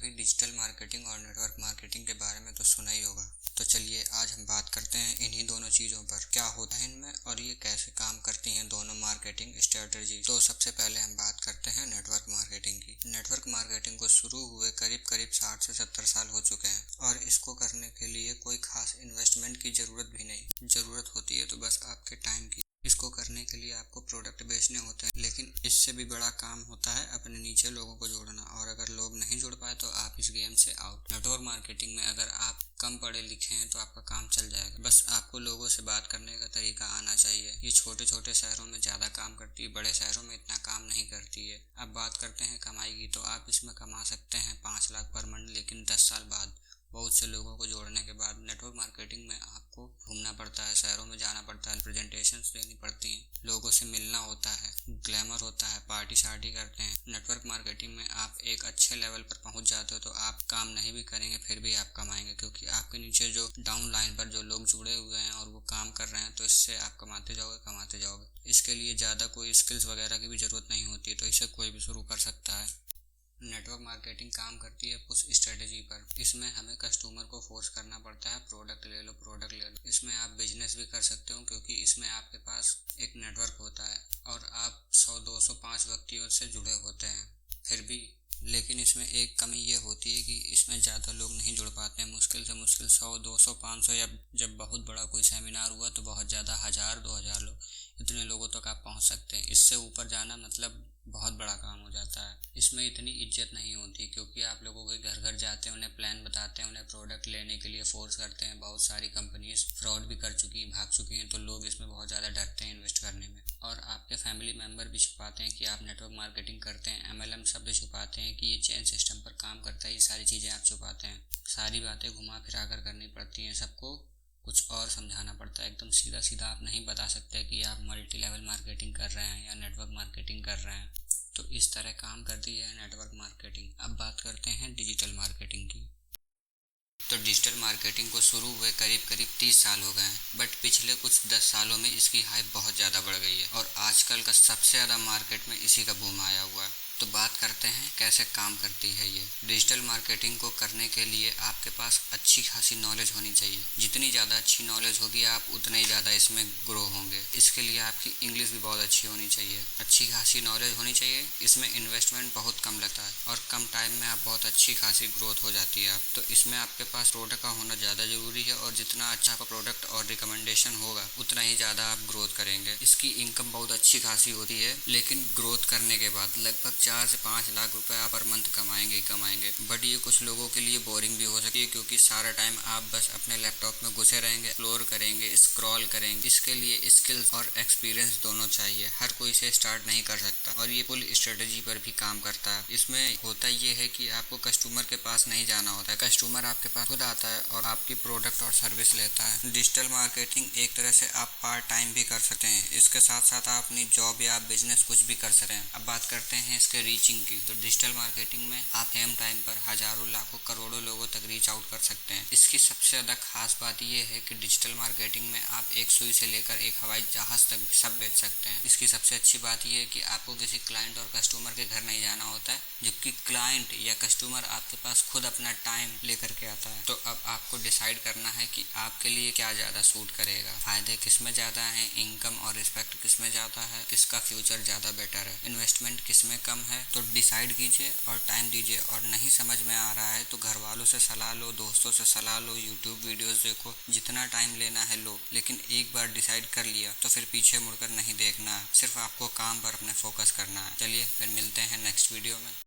कभी digital marketing और network marketing के बारे में तो सुना ही होगा। तो चलिए आज हम बात करते हैं इन्हीं दोनों चीज़ों पर, क्या होता है इनमें और ये कैसे काम करती हैं दोनों मार्केटिंग स्ट्रेटजी। तो सबसे पहले हम बात करते हैं नेटवर्क मार्केटिंग की। नेटवर्क मार्केटिंग को शुरू हुए करीब 60 से 70 साल हो चुके हैं और इसको करने के लिए कोई खास इन्वेस्टमेंट की ज़रूरत भी नहीं। ज़रूरत होती है तो बस आपके टाइम की। इसको करने के लिए आपको प्रोडक्ट बेचने होते हैं, लेकिन इससे भी बड़ा काम होता है अपने नीचे लोगों को जोड़ना, और अगर लोग नहीं जुड़ पाए तो आप इस गेम से आउट। नेटवर्क मार्केटिंग में अगर आप कम पढ़े लिखे हैं तो आपका काम चल जाएगा, बस आपको लोगों से बात करने का तरीका आना चाहिए। ये छोटे छोटे शहरों में ज़्यादा काम करती है, बड़े शहरों में इतना काम नहीं करती है। अब बात करते हैं कमाई की, तो आप इसमें कमा सकते हैं 5 लाख पर मंथ, लेकिन 10 साल बाद बहुत से लोगों को जोड़ने के बाद। नेटवर्क मार्केटिंग में आपको घूमना पड़ता है, शहरों में जाना पड़ता है, प्रेजेंटेशंस देनी पड़ती हैं, लोगों से मिलना होता है, ग्लैमर होता है, पार्टी शार्टी करते हैं। नेटवर्क मार्केटिंग में आप एक अच्छे लेवल पर पहुंच जाते हो तो आप काम नहीं भी करेंगे फिर भी आप कमाएंगे, क्योंकि आपके नीचे जो डाउन लाइन पर जो लोग जुड़े हुए हैं और वो काम कर रहे हैं, तो इससे आप कमाते जाओगे। इसके लिए ज़्यादा कोई स्किल्स वगैरह की भी ज़रूरत नहीं होती है, तो इसे कोई भी शुरू कर सकता है। नेटवर्क मार्केटिंग काम करती है पुश स्ट्रेटजी पर। इसमें हमें कस्टमर को फोर्स करना पड़ता है, प्रोडक्ट ले लो। इसमें आप बिजनेस भी कर सकते हो, क्योंकि इसमें आपके पास एक नेटवर्क होता है और आप 100, 200, 5 व्यक्तियों से जुड़े होते हैं फिर भी। लेकिन इसमें एक कमी ये होती है कि इसमें ज़्यादा लोग नहीं जुड़ पाते हैं। मुश्किल से मुश्किल 100, 200, 500, या जब बहुत बड़ा कोई सेमिनार हुआ तो बहुत ज़्यादा 1000, 2000 लोग, इतने लोगों तक आप पहुंच सकते हैं। इससे ऊपर जाना मतलब बहुत बड़ा काम हो जाता है। इसमें इतनी इज्जत नहीं होती, क्योंकि आप लोगों के घर घर जाते हैं, उन्हें प्लान बताते हैं, उन्हें प्रोडक्ट लेने के लिए फोर्स करते हैं। बहुत सारी कंपनीज फ्रॉड भी कर चुकी हैं, भाग चुकी हैं, तो लोग इसमें बहुत ज़्यादा डरते हैं इन्वेस्ट करने में। और आपके फैमिली मेम्बर भी छुपाते हैं कि आप नेटवर्क मार्केटिंग करते हैं, MLM शब्द छुपाते हैं कि ये चेन सिस्टम पर काम करता है, ये सारी चीज़ें आप छुपाते हैं। सारी बातें घुमा फिरा कर करनी पड़ती हैं, सबको कुछ और समझाना पड़ता है। एकदम सीधा सीधा आप नहीं बता सकते कि आप मल्टी लेवल मार्केटिंग कर रहे हैं या नेटवर्क मार्केटिंग कर रहे हैं। तो इस तरह काम करती है नेटवर्क मार्केटिंग। अब बात करते हैं डिजिटल मार्केटिंग की। तो डिजिटल मार्केटिंग को शुरू हुए करीब 30 साल हो गए हैं, बट पिछले कुछ 10 सालों में इसकी हाइप बहुत ज़्यादा बढ़ गई है और आजकल का सबसे ज़्यादा मार्केट में इसी का बूम आया हुआ है। तो बात करते हैं कैसे काम करती है ये। डिजिटल मार्केटिंग को करने के लिए आपके पास अच्छी खासी नॉलेज होनी चाहिए। जितनी ज़्यादा अच्छी नॉलेज होगी आप उतना ही ज़्यादा इसमें ग्रो होंगे। इसके लिए आपकी इंग्लिश भी बहुत अच्छी होनी चाहिए, अच्छी खासी नॉलेज होनी चाहिए। इसमें इन्वेस्टमेंट बहुत कम लगता है और कम टाइम में आप बहुत अच्छी खासी ग्रोथ हो जाती है आप। तो इसमें आपके पास प्रोडक्ट का होना ज़्यादा ज़रूरी है, और जितना अच्छा आपका प्रोडक्ट और रिकमेंडेशन होगा उतना ही ज़्यादा आप ग्रोथ करेंगे। इसकी इनकम बहुत अच्छी खासी होती है, लेकिन ग्रोथ करने के बाद लगभग 4 से 5 लाख रुपए आप पर मंथ कमाएंगे। बट ये कुछ लोगों के लिए बोरिंग भी हो सकती है, क्योंकि सारा टाइम आप बस अपने लैपटॉप में घुसे रहेंगे, एक्सप्लोर करेंगे, स्क्रॉल करेंगे। इसके लिए स्किल्स और एक्सपीरियंस दोनों चाहिए, हर कोई इसे स्टार्ट नहीं कर सकता, और ये फुल स्ट्रेटजी पर भी काम करता है। इसमें होता ये है कि आपको कस्टमर के पास नहीं जाना होता है, कस्टमर आपके पास खुद आता है और आपकी प्रोडक्ट और सर्विस लेता है। डिजिटल मार्केटिंग एक तरह से आप पार्ट टाइम भी कर सकते हैं, इसके साथ साथ आप अपनी जॉब या बिजनेस कुछ भी कर सकते हैं। अब बात करते हैं इसके रीचिंग की। तो डिजिटल मार्केटिंग में आप सेम टाइम पर हजारों, लाखों, करोड़ों लोगों तक रीच आउट कर सकते हैं। इसकी सबसे ज़्यादा खास बात यह है कि डिजिटल मार्केटिंग में आप एक सुई से लेकर एक हवाई जहाज तक सब बेच सकते हैं। इसकी सबसे अच्छी बात यह है कि आपको किसी क्लाइंट और कस्टमर के घर नहीं जाना होता है, जबकि क्लाइंट या कस्टमर आपके पास खुद अपना टाइम लेकर के आता है। तो अब आपको डिसाइड करना है कि आपके लिए क्या ज़्यादा सूट करेगा, फायदे किस में ज़्यादा हैं, इनकम और रिस्पेक्ट किस में ज़्यादा है, किसका फ्यूचर ज़्यादा बेटर है, इन्वेस्टमेंट किस में कम है। तो डिसाइड कीजिए और टाइम दीजिए। और नहीं समझ में आ रहा है तो घर वालों से सलाह लो, दोस्तों से सलाह लो, यूट्यूब वीडियोस देखो, जितना टाइम लेना है लो, लेकिन एक बार डिसाइड कर लिया तो फिर पीछे मुड़कर नहीं देखना है। सिर्फ आपको काम पर अपने फोकस करना है। चलिए फिर मिलते हैं नेक्स्ट वीडियो में।